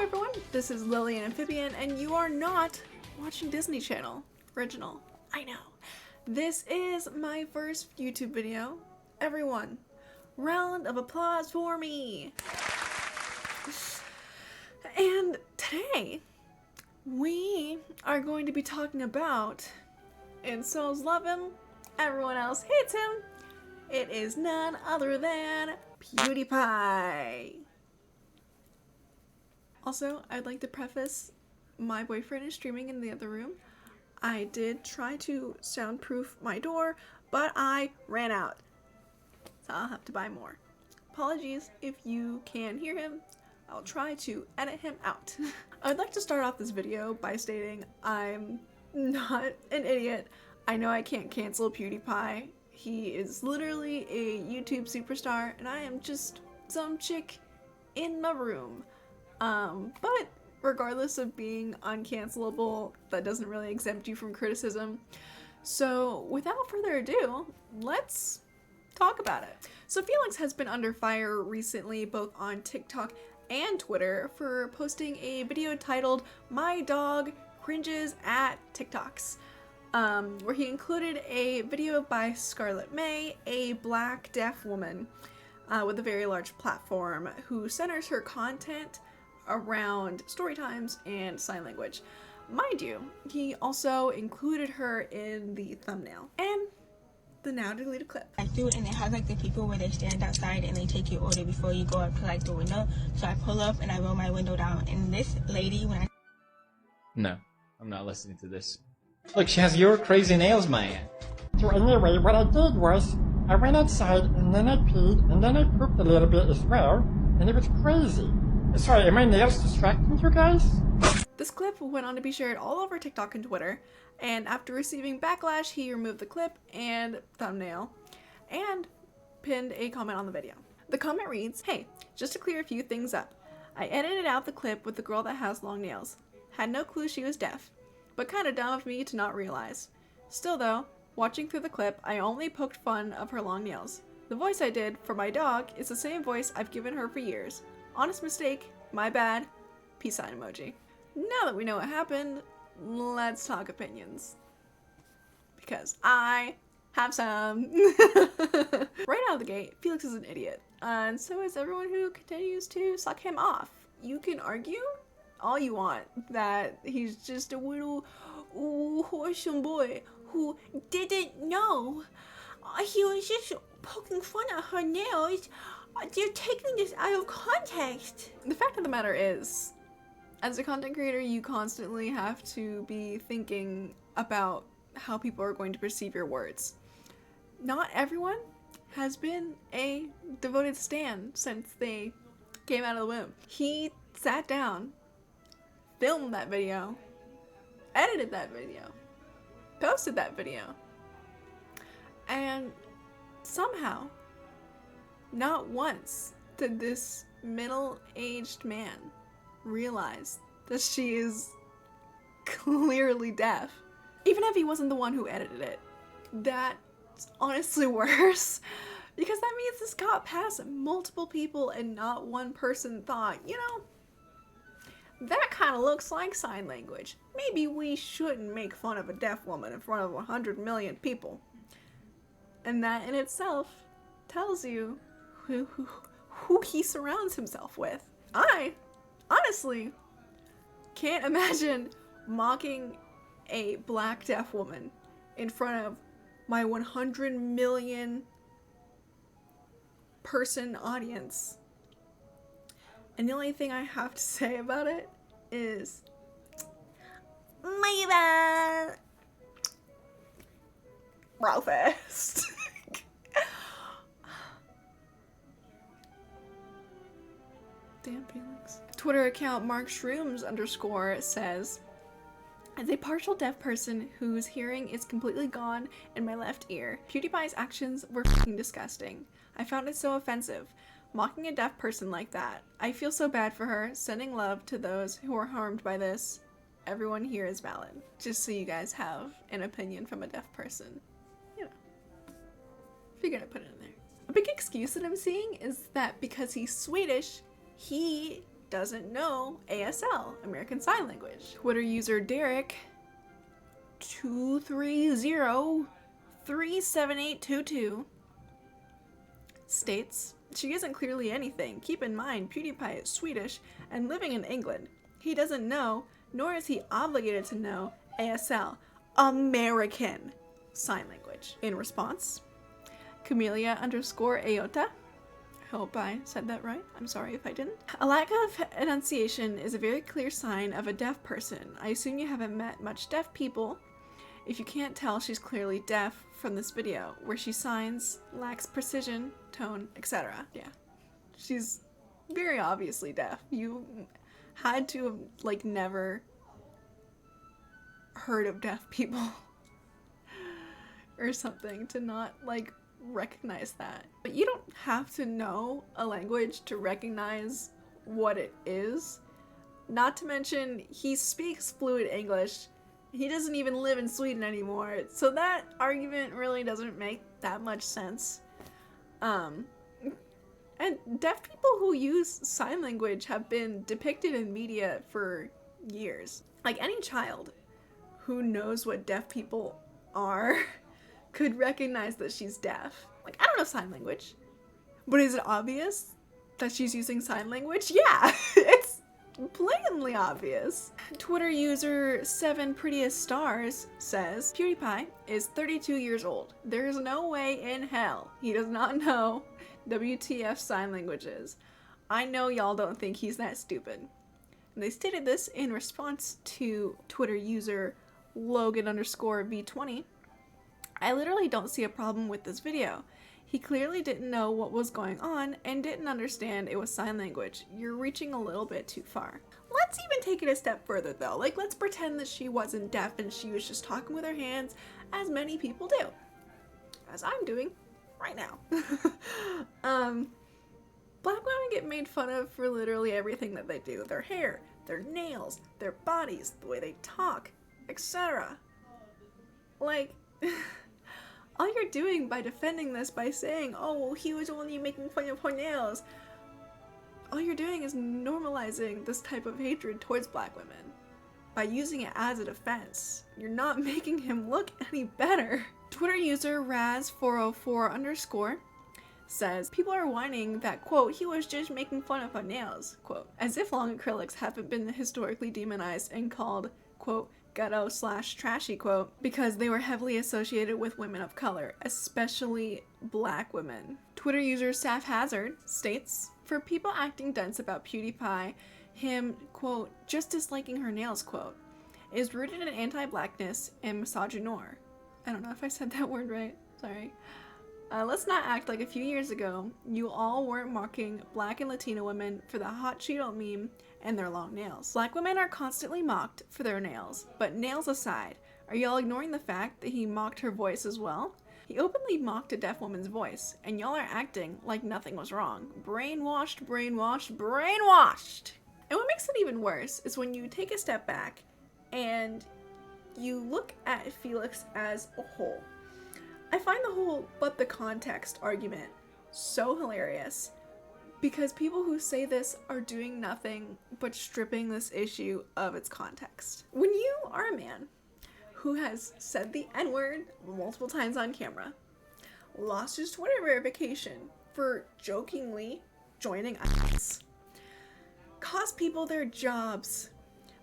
everyone, this is Lillian.Amphibian, and you are not watching Disney Channel original. I know. This is my first YouTube video. Everyone, round of applause for me. And today, we are going to be talking about incels love him, everyone else hates him. It is none other than Pewdiepie. Also, I'd like to preface, my boyfriend is streaming in the other room. I did try to soundproof my door, but I ran out. So I'll have to buy more. Apologies if you can hear him. I'll try to edit him out. I would like to start off this video by stating I'm not an idiot. I know I can't cancel Pewdiepie. He is literally a YouTube superstar, and I am just some chick in my room. But regardless of being uncancelable, that doesn't really exempt you from criticism. So without further ado, let's talk about it. So Felix has been under fire recently, both on TikTok and Twitter, for posting a video titled "My Dog Cringes at TikToks," where he included a video by Scarlett May, a black deaf woman with a very large platform who centers her content around story times and sign language. Mind you, he also included her in the thumbnail and the now deleted clip. I do, and it has like the people where they stand outside and they take your order before you go up to like the window. So I pull up and I roll my window down, and this lady, when I... No, I'm not listening to this. Look, she has your crazy nails, man. So anyway, what I did was, I went outside and then I peed and then I pooped a little bit as well, and it was crazy. Sorry, are my nails distracting you guys? This clip went on to be shared all over TikTok and Twitter, and after receiving backlash, he removed the clip and thumbnail and pinned a comment on the video. The comment reads, "Hey, just to clear a few things up, I edited out the clip with the girl that has long nails. Had no clue she was deaf, but kinda dumb of me to not realize. Still though, watching through the clip, I only poked fun of her long nails. The voice I did for my dog is the same voice I've given her for years. Honest mistake, my bad, peace sign emoji." Now that we know what happened, let's talk opinions. Because I have some. Right out of the gate, Felix is an idiot. And so is everyone who continues to suck him off. You can argue all you want that he's just a little wholesome boy who didn't know. He was just poking fun at her nails. They're taking this out of context. The fact of the matter is, as a content creator, you constantly have to be thinking about how people are going to perceive your words. Not everyone has been a devoted stan since they came out of the womb. He sat down, filmed that video, edited that video, posted that video, and somehow, not once did this middle-aged man realize that she is clearly deaf. Even if he wasn't the one who edited it, that's honestly worse, because that means this got past multiple people and not one person thought, you know, that kind of looks like sign language. Maybe we shouldn't make fun of a deaf woman in front of 100 million people. And that in itself tells you who he surrounds himself with. I honestly can't imagine mocking a black deaf woman in front of my 100 million person audience. And the only thing I have to say about it is, my bad. Brofist. Damn Felix. Twitter account @MarkShrooms_ says, "As a partial deaf person whose hearing is completely gone in my left ear, Pewdiepie's actions were fucking disgusting. I found it so offensive. Mocking a deaf person like that. I feel so bad for her. Sending love to those who are harmed by this. Everyone here is valid." Just so you guys have an opinion from a deaf person. You know. If you're gonna put it in there. A big excuse that I'm seeing is that because he's Swedish, he doesn't know ASL, American Sign Language. Twitter user Derek 230-37822 states, she isn't clearly anything. Keep in mind, Pewdiepie is Swedish and living in England. He doesn't know, nor is he obligated to know, ASL, American Sign Language. In response, Camellia_Aota, I hope I said that right. I'm sorry if I didn't. A lack of enunciation is a very clear sign of a deaf person. I assume you haven't met much deaf people. If you can't tell, she's clearly deaf from this video, where she signs, lacks precision, tone, etc. Yeah, she's very obviously deaf. You had to have, like, never heard of deaf people or something to not, like, recognize that. But you don't have to know a language to recognize what it is. Not to mention, he speaks fluent English. He doesn't even live in Sweden anymore, so that argument really doesn't make that much sense. And deaf people who use sign language have been depicted in media for years. Like, any child who knows what deaf people are could recognize that she's deaf. Like, I don't know sign language, but is it obvious that she's using sign language? Yeah, it's blatantly obvious. Twitter user 7prettieststars says, Pewdiepie is 32 years old. There is no way in hell he does not know WTF sign languages. I know y'all don't think he's that stupid. And they stated this in response to Twitter user Logan_V20. I literally don't see a problem with this video. He clearly didn't know what was going on and didn't understand it was sign language. You're reaching a little bit too far. Let's even take it a step further though. Like, let's pretend that she wasn't deaf and she was just talking with her hands, as many people do. As I'm doing right now. Black women get made fun of for literally everything that they do. Their hair, their nails, their bodies, the way they talk, etc. Like, all you're doing by defending this, by saying, oh, well, he was only making fun of her nails, all you're doing is normalizing this type of hatred towards black women. By using it as a defense, you're not making him look any better. Twitter user Raz404_ says, people are whining that, quote, he was just making fun of her nails, quote, as if long acrylics haven't been historically demonized and called, quote, ghetto/trashy, quote, because they were heavily associated with women of color, especially black women. Twitter user Saf Hazard states, for people acting dense about Pewdiepie, him, quote, just disliking her nails, quote, is rooted in anti-blackness and misogynoir. I don't know if I said that word right, sorry. Let's not act like a few years ago, you all weren't mocking black and Latino women for the hot Cheeto meme and their long nails. Black women are constantly mocked for their nails, but nails aside, are y'all ignoring the fact that he mocked her voice as well? He openly mocked a deaf woman's voice, and y'all are acting like nothing was wrong. Brainwashed, brainwashed, brainwashed! And what makes it even worse is when you take a step back and you look at Felix as a whole. I find the whole but the context argument so hilarious because people who say this are doing nothing but stripping this issue of its context. When you are a man who has said the N-word multiple times on camera, lost his Twitter verification for jokingly joining ISIS, cost people their jobs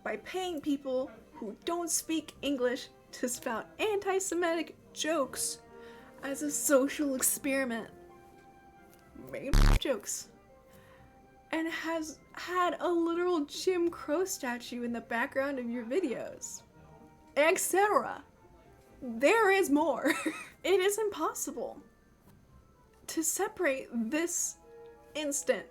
by paying people who don't speak English to spout anti-Semitic jokes as a social experiment, made jokes, and has had a literal Jim Crow statue in the background of your videos, etc. There is more. It is impossible to separate this instant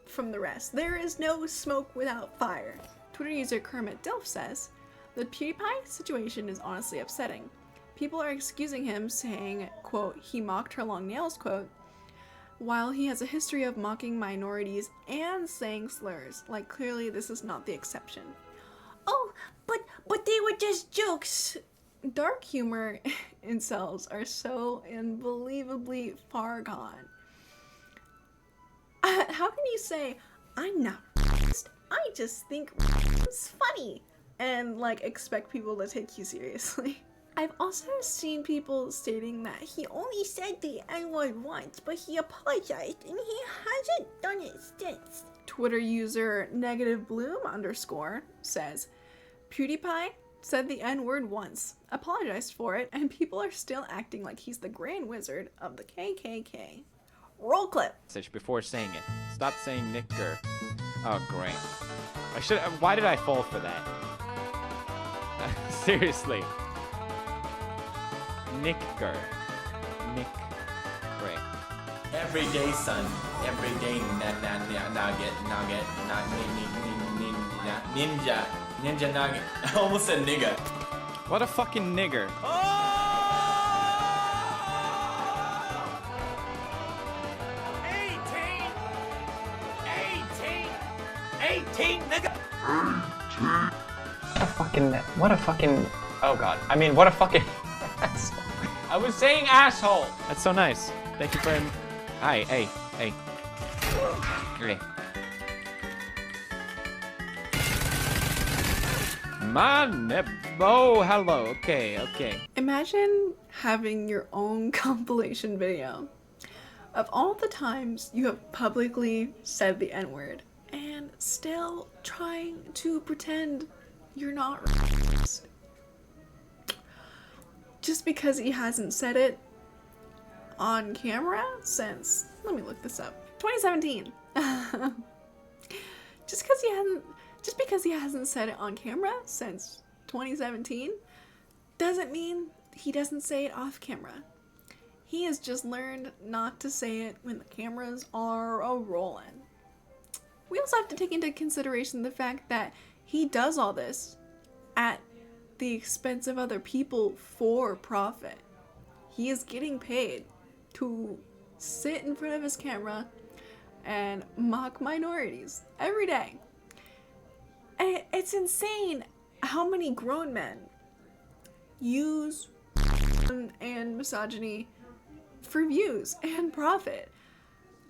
from the rest. There is no smoke without fire. Twitter user Kermit Dilf says, the Pewdiepie situation is honestly upsetting. People are excusing him, saying, quote, he mocked her long nails, quote, while he has a history of mocking minorities and saying slurs. Like, clearly this is not the exception. Oh, but they were just jokes. Dark humor incels are so unbelievably far gone. How can you say, I'm not racist I just think it's funny and like expect people to take you seriously. I've also seen people stating that he only said the N-word once, but he apologized and he hasn't done it since. Twitter user _bloom_ says, Pewdiepie said the N-word once, apologized for it, and people are still acting like he's the Grand Wizard of the KKK. Roll clip. Before saying it. Stop saying nigger. Oh, great. Why did I fall for that? Seriously. Nigger. Nick. Great. Every day, son. Every day, ninja nugget. I almost said nigga. What a fucking nigger. 18, nigga. What a fucking, oh god. I mean, what a fucking asshole. I was saying asshole. That's so nice. Thank you for him. Hi, hey. Oh, hello. Okay. Imagine having your own compilation video of all the times you have publicly said the N-word and still trying to pretend you're not racist. Just because he hasn't said it on camera since, let me look this up, 2017. Just because he hasn't said it on camera since 2017 doesn't mean he doesn't say it off camera. He has just learned not to say it when the cameras are a-rolling. We also have to take into consideration the fact that he does all this at the expense of other people for profit. He is getting paid to sit in front of his camera and mock minorities every day. And it's insane how many grown men use and misogyny for views and profit,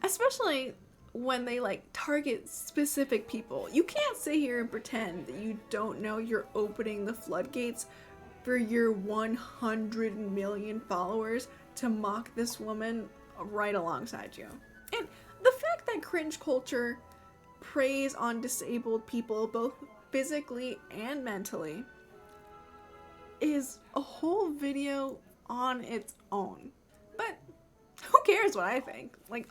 especially when they like target specific people. You can't sit here and pretend that you don't know you're opening the floodgates for your 100 million followers to mock this woman right alongside you. And the fact that cringe culture preys on disabled people both physically and mentally is a whole video on its own. But who cares what I think? Like,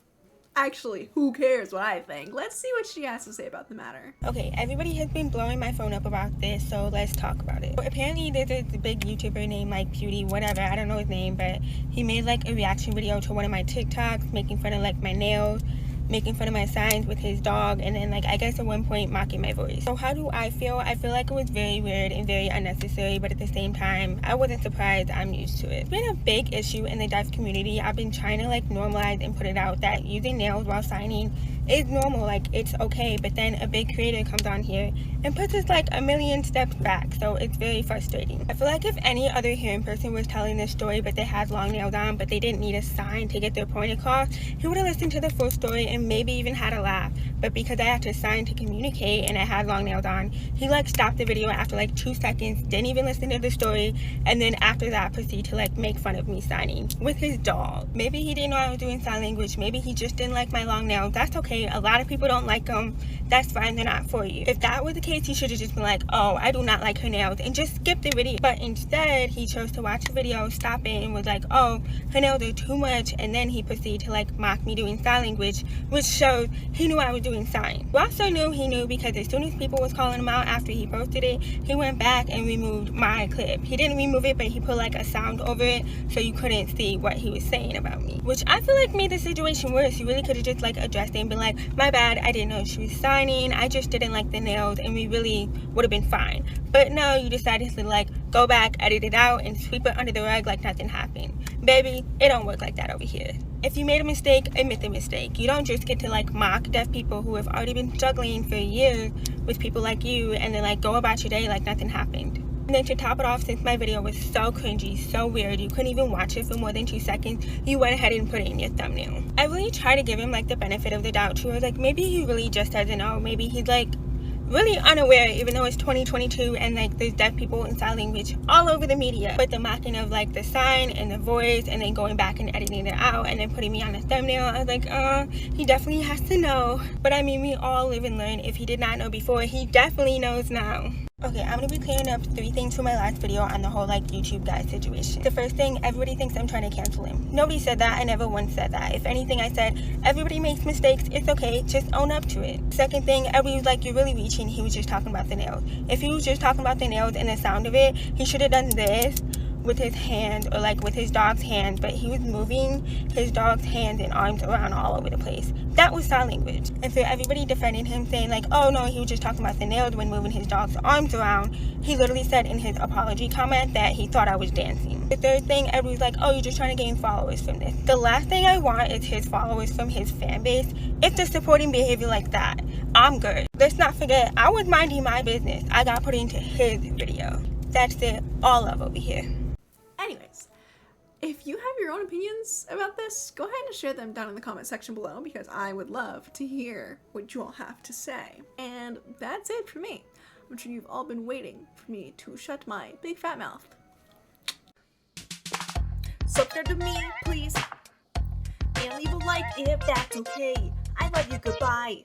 actually, who cares what I think? Let's see what she has to say about the matter. Okay, everybody has been blowing my phone up about this, so let's talk about it. Apparently, there's a big YouTuber named like Pewdie, whatever, I don't know his name, but he made like a reaction video to one of my TikToks, making fun of like my nails, making fun of my signs with his dog, and then like I guess at one point mocking my voice. So how do I feel? I feel like it was very weird and very unnecessary, but at the same time I wasn't surprised. I'm used to it. It's been a big issue in the deaf community. I've been trying to like normalize and put it out that using nails while signing is normal, like it's okay, but then a big creator comes on here and puts us like a million steps back, so it's very frustrating. I feel like if any other hearing person was telling this story but they had long nails on but they didn't need a sign to get their point across, he would have listened to the full story and maybe even had a laugh. But because I had to sign to communicate and I had long nails on, he like stopped the video after like 2 seconds, didn't even listen to the story, and then after that proceeded to like make fun of me signing with his dog. Maybe he didn't know I was doing sign language, maybe he just didn't like my long nails. That's okay. A lot of people don't like them. That's fine. They're not for you. If that was the case, he should have just been like, oh, I do not like her nails, and just skip the video. But instead, he chose to watch the video, stop it, and was like, oh, her nails are too much, and then he proceeded to like mock me doing sign language, which showed he knew I was doing sign. We also knew he knew because as soon as people was calling him out after he posted it, he went back and removed my clip. He didn't remove it, but he put like a sound over it so you couldn't see what he was saying about me, which I feel like made the situation worse. You really could have just like addressed it and been like, my bad, I didn't know she was signing, I just didn't like the nails, and we really would have been fine. But no, you decided to like go back, edit it out, and sweep it under the rug like nothing happened. Baby, it don't work like that over here. If you made a mistake, admit the mistake. You don't just get to like mock deaf people who have already been struggling for years with people like you and then like go about your day like nothing happened. And then to top it off, since my video was so cringy, so weird, you couldn't even watch it for more than 2 seconds, you went ahead and put it in your thumbnail. I really try to give him like the benefit of the doubt too. I was like, maybe he really just doesn't know. Maybe he's like really unaware, even though it's 2022 and like there's deaf people in sign language all over the media. But the mocking of like the sign and the voice and then going back and editing it out and then putting me on a thumbnail, I was like, he definitely has to know. But I mean, we all live and learn. If he did not know before, he definitely knows now. Okay, I'm gonna be clearing up 3 things from my last video on the whole like YouTube guy situation. The first thing, everybody thinks I'm trying to cancel him. Nobody said that. I never once said that. If anything, I said everybody makes mistakes. It's okay. Just own up to it. Second thing, everybody was like, you're really reaching. He was just talking about the nails. If he was just talking about the nails and the sound of it, he should have done this with his hand or like with his dog's hands, but he was moving his dog's hands and arms around all over the place. That was sign language. And for everybody defending him saying like, oh no, he was just talking about the nails when moving his dog's arms around, he literally said in his apology comment that he thought I was dancing. The third thing, everybody's like, oh, you're just trying to gain followers from this. The last thing I want is his followers from his fan base. If they're supporting behavior like that, I'm good. Let's not forget, I was minding my business. I got put into his video. That's it, all love over here. Anyways, if you have your own opinions about this, go ahead and share them down in the comment section below because I would love to hear what you all have to say. And that's it for me. I'm sure you've all been waiting for me to shut my big fat mouth. Subscribe to me, please. And leave a like if that's okay. I love you, goodbye.